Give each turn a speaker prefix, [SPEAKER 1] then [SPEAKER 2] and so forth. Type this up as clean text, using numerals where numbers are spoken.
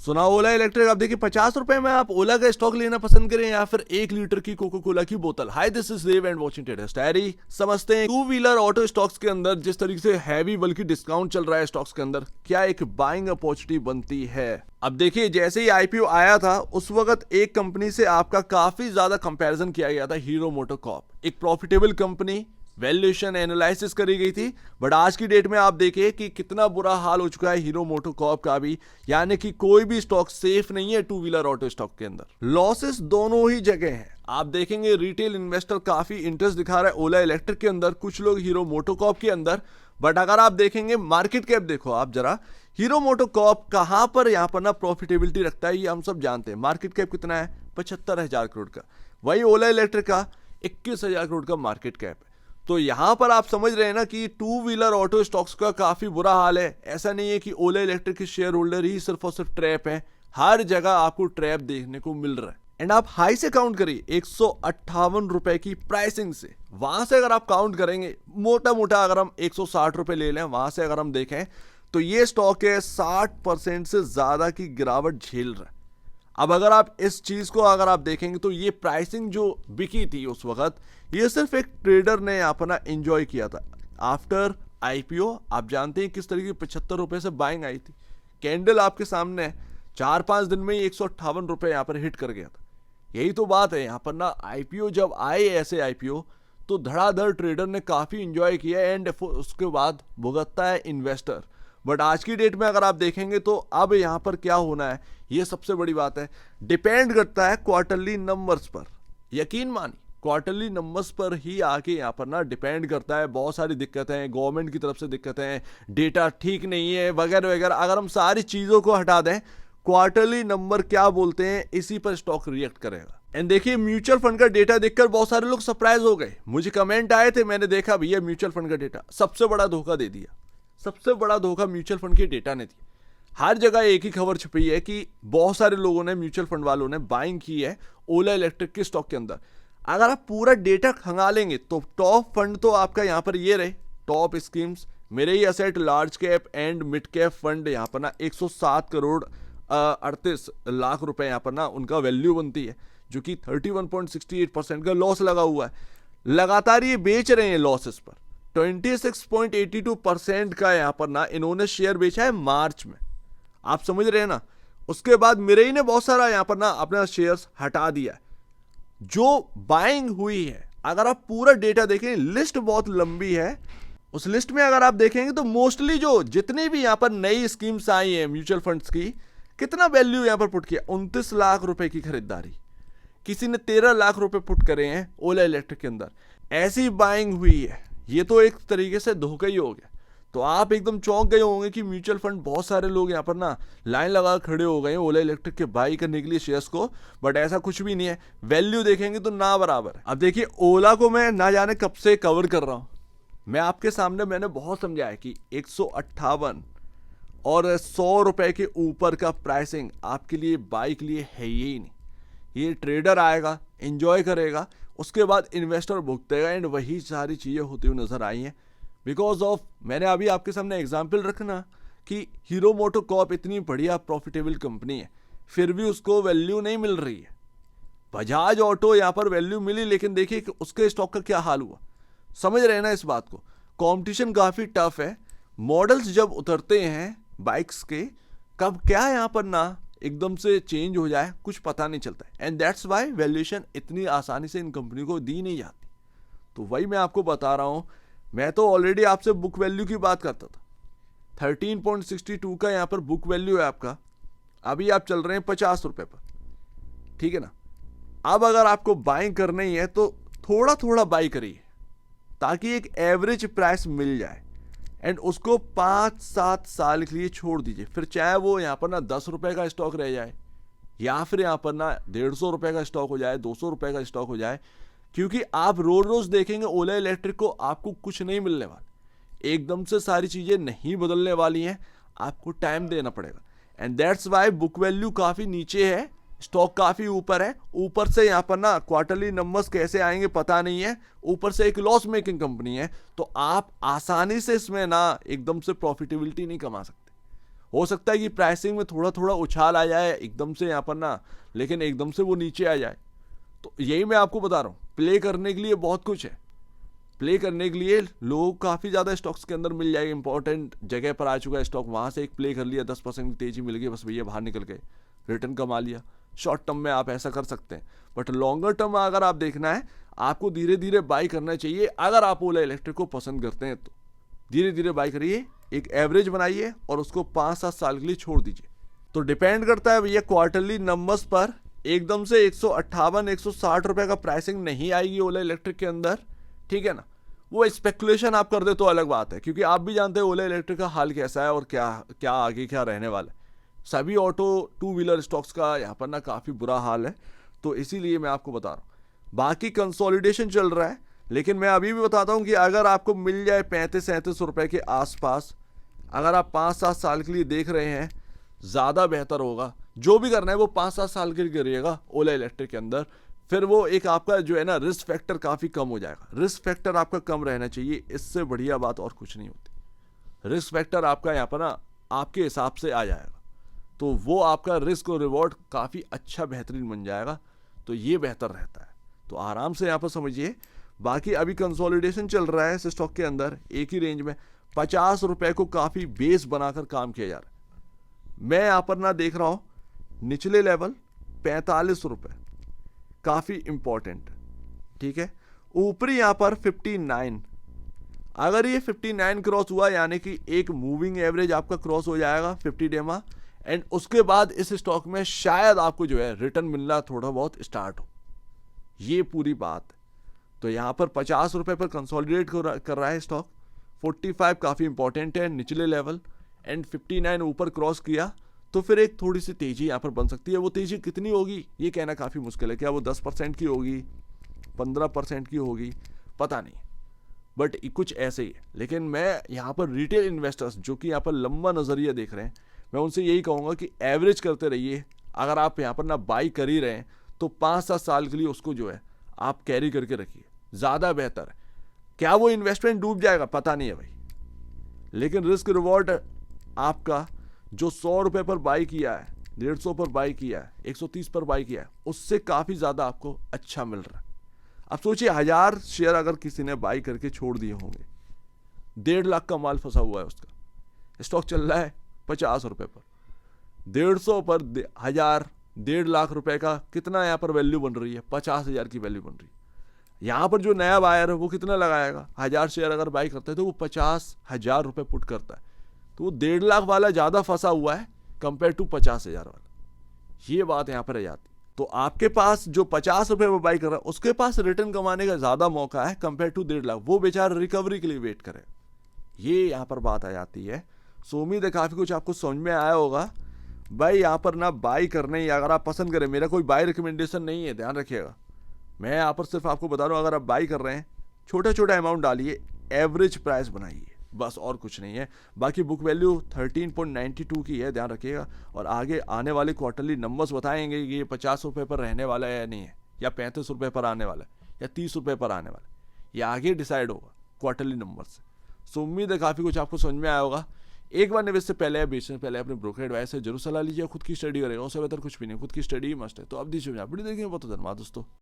[SPEAKER 1] सुना ओला इलेक्ट्रिक। आप देखिए 50 रुपए में आप ओला का स्टॉक लेना पसंद करें या फिर 1 लीटर की कोका कोला की बोतल। Hi, this is Dev and watching traders diary. समझते हैं टू व्हीलर ऑटो स्टॉक्स के अंदर जिस तरीके से हैवी बल्कि डिस्काउंट चल रहा है स्टॉक्स के अंदर, क्या एक बाइंग अपॉर्चुनिटी बनती है। अब देखिए, जैसे ही आईपीओ आया था उस वक्त एक कंपनी से आपका काफी ज्यादा कंपैरिजन किया गया था, हीरो मोटोकॉर्प, एक प्रॉफिटेबल कंपनी, वैल्यूएशन एनालिसिस करी गई थी। बट आज की डेट में आप देखिए कि कितना बुरा हाल हो चुका है हीरो मोटोकॉर्प का भी, यानी कि कोई भी स्टॉक सेफ नहीं है टू व्हीलर ऑटो स्टॉक के अंदर। लॉसेस दोनों ही जगह हैं। आप देखेंगे रिटेल इन्वेस्टर काफी इंटरेस्ट दिखा रहा है ओला इलेक्ट्रिक के अंदर, कुछ लोग हीरो मोटोकॉर्प के अंदर। बट अगर आप देखेंगे मार्केट कैप देखो आप जरा, हीरो मोटोकॉर्प कहां पर यहां पर ना प्रॉफिटेबिलिटी रखता है ये हम सब जानते हैं। मार्केट कैप कितना है? 75,000 करोड़ का। वही ओला इलेक्ट्रिक का 21,000 करोड़ का मार्केट कैप है। तो यहां पर आप समझ रहे हैं ना कि टू व्हीलर ऑटो स्टॉक्स का काफी बुरा हाल है। ऐसा नहीं है कि ओला इलेक्ट्रिक के शेयर होल्डर ही सिर्फ और सिर्फ ट्रैप है, हर जगह आपको ट्रैप देखने को मिल रहा है। एंड आप हाई से काउंट करिए 158 रुपए की प्राइसिंग से, वहां से अगर आप काउंट करेंगे मोटा मोटा, अगर हम 160 रुपए ले लें, वहां से अगर हम देखें तो ये स्टॉक है 60% से ज्यादा की गिरावट झेल रहा है। अब अगर आप इस चीज को अगर आप देखेंगे तो ये प्राइसिंग जो बिकी थी उस वक्त, ये सिर्फ एक ट्रेडर ने अपना एंजॉय किया था। आफ्टर आईपीओ आप जानते हैं किस तरीके 75 रुपए से बाइंग आई थी। कैंडल आपके सामने है, 4-5 दिन में ही 158 रुपए यहां पर हिट कर गया था। यही तो बात है, यहां पर ना आईपीओ जब आए ऐसे आईपीओ तो धड़ाधड़ ट्रेडर ने काफी एंजॉय किया एंड उसके बाद भुगतता है इन्वेस्टर। बट आज की डेट में अगर आप देखेंगे तो अब यहां पर क्या होना है, ये सबसे बड़ी बात है। डिपेंड करता है क्वार्टरली नंबर्स पर, यकीन मानिए क्वार्टरली नंबर्स पर ही आके यहाँ पर ना डिपेंड करता है। बहुत सारी दिक्कतें हैं, गवर्नमेंट की तरफ से दिक्कतें हैं, डेटा ठीक नहीं है वगैरह वगैरह। अगर हम सारी चीजों को हटा दें, क्वार्टरली नंबर क्या बोलते हैं इसी पर स्टॉक रिएक्ट करेगा। एंड देखिए, म्यूचुअल फंड का डेटा देखकर बहुत सारे लोग सरप्राइज हो गए। मुझे कमेंट आए थे, मैंने देखा भैया म्यूचुअल फंड का डेटा सबसे बड़ा धोखा दे दिया। सबसे बड़ा धोखा म्यूचुअल फंड के डेटा ने दिया। हर जगह एक ही खबर छुपी है कि बहुत सारे लोगों ने, म्यूचुअल फंड वालों ने बाइंग की है ओला इलेक्ट्रिक के स्टॉक के अंदर। अगर आप पूरा डेटा खंगालेंगे तो टॉप फंड तो आपका यहां पर ये रहे, टॉप स्कीम्स, मेरे ही asset, large cap and mid cap fund यहां पर ना 107 करोड़ 38 लाख रुपए यहां पर ना उनका वैल्यू बनती है, जो कि 31.68% का लॉस लगा हुआ है। लगातार ये बेच रहे हैं लॉसेस पर। 26.82% का यहां पर ना इन्होंने शेयर बेचा है मार्च में, आप समझ रहे हैं ना। उसके बाद मेरे ही ने बहुत सारा यहां पर ना अपना शेयर्स हटा दिया है। जो बाइंग हुई है, अगर आप पूरा डेटा देखें, लिस्ट बहुत लंबी है। उस लिस्ट में अगर आप देखेंगे तो मोस्टली जो जितनी भी यहां पर नई स्कीम्स आई हैं म्यूचुअल फंड्स की, कितना वैल्यू यहां पर पुट किया? 29 लाख रुपए की खरीदारी। किसी ने 13 लाख रुपए पुट करे हैं ओला इलेक्ट्रिक के अंदर। ऐसी बाइंग हुई है, ये तो एक तरीके से धोखा ही हो गया। तो आप एकदम चौंक गए होंगे कि म्यूचुअल फंड, बहुत सारे लोग यहाँ पर ना लाइन लगा खड़े हो गए हैं ओला इलेक्ट्रिक के बाई करने के लिए शेयर्स को। बट ऐसा कुछ भी नहीं है, वैल्यू देखेंगे तो ना बराबर है। अब देखिए, ओला को मैं ना जाने कब से कवर कर रहा हूं। मैं आपके सामने मैंने बहुत समझाया कि 158 और 100 रुपए के ऊपर का प्राइसिंग आपके लिए, बाई के लिए है ही नहीं। ये ट्रेडर आएगा, एंजॉय करेगा, उसके बाद इन्वेस्टर भुगतेगा एंड वही सारी चीजें होती हुई नजर आई हैं। बिकॉज ऑफ, मैंने अभी आपके सामने एग्जाम्पल रखना कि हीरो मोटोकॉर्प इतनी बढ़िया प्रॉफिटेबल कंपनी है, फिर भी उसको वैल्यू नहीं मिल रही है। बजाज ऑटो यहां पर वैल्यू मिली, लेकिन देखिए कि उसके स्टॉक का क्या हाल हुआ। समझ रहे हैं ना इस बात को। कंपटीशन काफी टफ है। मॉडल्स जब उतरते हैं बाइक्स के, कब क्या यहां पर ना एकदम से चेंज हो जाए कुछ पता नहीं चलता है। एंड दैट्स वाई वैल्यूएशन इतनी आसानी से इन कंपनी को दी नहीं जाती। तो वही मैं आपको बता रहा हूं। मैं तो ऑलरेडी आपसे बुक वैल्यू की बात करता था। 13.62 का यहां पर बुक वैल्यू है आपका। अभी आप चल रहे हैं 50 रुपए पर, ठीक है ना। अब अगर आपको बाइंग करनी है तो थोड़ा थोड़ा बाई करिए, ताकि एक एवरेज प्राइस मिल जाए एंड उसको 5-7 साल के लिए छोड़ दीजिए। फिर चाहे वो यहां पर ना 10 रुपए का स्टॉक रह जाए, या फिर यहां पर ना 150 रुपए का स्टॉक हो जाए, 200 रुपए का स्टॉक हो जाए। क्योंकि आप रोज रोज देखेंगे ओला इलेक्ट्रिक को, आपको कुछ नहीं मिलने वाला। एकदम से सारी चीजें नहीं बदलने वाली हैं, आपको टाइम देना पड़ेगा। And that's why book value काफी नीचे है, स्टॉक काफी ऊपर है। ऊपर से यहां पर ना क्वार्टरली नंबर्स कैसे आएंगे पता नहीं है, ऊपर से एक लॉस मेकिंग कंपनी है। तो आप आसानी से इसमें ना एकदम से प्रॉफिटेबिलिटी नहीं कमा सकते। हो सकता है कि प्राइसिंग में थोड़ा थोड़ा उछाल आ जाए एकदम से यहाँ पर ना, लेकिन एकदम से वो नीचे आ जाए। तो यही मैं आपको बता रहा हूँ, प्ले करने के लिए बहुत कुछ है। प्ले करने के लिए लोग काफ़ी ज़्यादा स्टॉक्स के अंदर मिल जाएगा, इंपॉर्टेंट जगह पर आ चुका है स्टॉक, वहाँ से एक प्ले कर लिया, 10% की तेज़ी मिल गई, बस भैया बाहर निकल गए, रिटर्न कमा लिया। शॉर्ट टर्म में आप ऐसा कर सकते हैं, बट लॉन्गर टर्म अगर आप देखना है, आपको धीरे धीरे बाई करना चाहिए। अगर आप ओला इलेक्ट्रिक को पसंद करते हैं तो धीरे धीरे बाई करिए, एक एवरेज बनाइए और उसको 5-7 साल के लिए छोड़ दीजिए। तो डिपेंड करता है भैया क्वार्टरली नंबर्स पर। एकदम से 158-160 रुपए का प्राइसिंग नहीं आएगी ओला इलेक्ट्रिक के अंदर, ठीक है ना। वो स्पेकुलेशन आप कर दे तो अलग बात है, क्योंकि आप भी जानते हैं ओला इलेक्ट्रिक का हाल कैसा है और क्या क्या आगे क्या रहने वाला है। सभी ऑटो टू व्हीलर स्टॉक्स का यहाँ पर ना काफ़ी बुरा हाल है, तो इसीलिए मैं आपको बता रहा हूँ। बाकी कंसोलिडेशन चल रहा है, लेकिन मैं अभी भी बताता हूँ कि अगर आपको मिल जाए 35-37 रुपए के आसपास, अगर आप 5-7 साल के लिए देख रहे हैं, ज़्यादा बेहतर होगा। जो भी करना है वो 5-7 साल के लिए करिएगा ओला इलेक्ट्रिक के अंदर, फिर वो एक आपका जो है ना रिस्क फैक्टर काफ़ी कम हो जाएगा। रिस्क फैक्टर आपका कम रहना चाहिए, इससे बढ़िया बात और कुछ नहीं होती। रिस्क फैक्टर आपका यहाँ पर ना आपके हिसाब से आ जाएगा, तो वो आपका रिस्क और रिवॉर्ड काफ़ी अच्छा बेहतरीन बन जाएगा, तो ये बेहतर रहता है। तो आराम से यहाँ पर समझिए। बाकी अभी कंसोलिडेशन चल रहा है इस स्टॉक के अंदर, एक ही रेंज में 50 रुपए को काफ़ी बेस बनाकर काम किया जा रहा है। मैं यहाँ पर ना देख रहा हूँ निचले लेवल 45 रुपए, काफ़ी इंपॉर्टेंट, ठीक है। ऊपरी यहाँ पर 59, अगर ये 59 क्रॉस हुआ यानी कि एक मूविंग एवरेज आपका क्रॉस हो जाएगा 50 डेमा, एंड उसके बाद इस स्टॉक में शायद आपको जो है रिटर्न मिलना थोड़ा बहुत स्टार्ट हो, ये पूरी बात है। तो यहाँ पर 50 रुपए पर कंसोलिडेट कर रहा है स्टॉक। 45 काफ़ी इंपॉर्टेंट है निचले लेवल, एंड 59 ऊपर क्रॉस किया तो फिर एक थोड़ी सी तेज़ी यहाँ पर बन सकती है। वो तेज़ी कितनी होगी ये कहना काफ़ी मुश्किल है, क्या वो 10% की होगी, 15% की होगी, पता नहीं, बट कुछ ऐसे ही है। लेकिन मैं यहाँ पर रिटेल इन्वेस्टर्स जो कि यहाँ पर लंबा नज़रिया देख रहे हैं, मैं उनसे यही कहूँगा कि एवरेज करते रहिए। अगर आप यहाँ पर ना बाई कर ही रहे हैं तो 5-7 साल के लिए उसको जो है आप कैरी करके रखिए, ज़्यादा बेहतर है। क्या वो इन्वेस्टमेंट डूब जाएगा पता नहीं है भाई, लेकिन रिस्क रिवॉर्ड आपका जो 100 रुपये पर बाई किया है, 150 पर बाई किया है, 130 पर बाई किया है, उससे काफ़ी ज़्यादा आपको अच्छा मिल रहा है। अब सोचिए 1000 शेयर अगर किसी ने बाई करके छोड़ दिए होंगे, 1.5 लाख का माल फंसा हुआ है उसका, स्टॉक चल रहा है 50 रुपये पर, 150 पर 1000, 1.5 लाख रुपए का कितना यहाँ पर वैल्यू बन रही है, 50,000 की वैल्यू बन रही है। यहाँ पर जो नया बायर है वो कितना लगाएगा, 1000 शेयर अगर बाई करता है तो वो 50,000 रुपये पुट करता है, तो वो 1.5 लाख वाला ज़्यादा फंसा हुआ है कंपेयर टू 50,000 वाला, ये बात यहाँ पर रह जाती। तो आपके पास जो 50 रुपये में बाई कर रहा है उसके पास रिटर्न कमाने का ज़्यादा मौका है कंपेयर टू 1.5 लाख, वो बेचारा रिकवरी के लिए वेट करे, ये यहाँ पर बात आ जाती है। सो उम्मीद है काफ़ी कुछ आपको समझ में आया होगा भाई। यहाँ पर ना बाई करने, या अगर आप पसंद करें, मेरा कोई बाई रिकमेंडेशन नहीं है, ध्यान रखिएगा। मैं यहाँ पर सिर्फ आपको बता रहा हूँ, अगर आप बाई कर रहे हैं छोटा छोटा अमाउंट डालिए, एवरेज प्राइस बनाइए, बस और कुछ नहीं है। बाकी बुक वैल्यू 13.92 की है, ध्यान रखिएगा। और आगे आने वाले क्वार्टरली नंबर्स बताएंगे कि ये 50 रुपये पर रहने वाला है या नहीं है, या 35 रुपये पर आने वाला है, या 30 रुपये पर आने वाला है, ये आगे डिसाइड होगा क्वार्टरली नंबर से। सो उम्मीद है काफ़ी कुछ आपको समझ में आया होगा। एक बार निवेश से पहले या बेचने से पहले अपने ब्रोकर एडवाइस से जरूर सलाह लीजिए, खुद की स्टडी करेगा, उससे बेहतर कुछ भी नहीं, खुद की स्टडी मस्ट है। तो अब दीजिए वीडियो देखिए, बहुत धन्यवाद दोस्तों।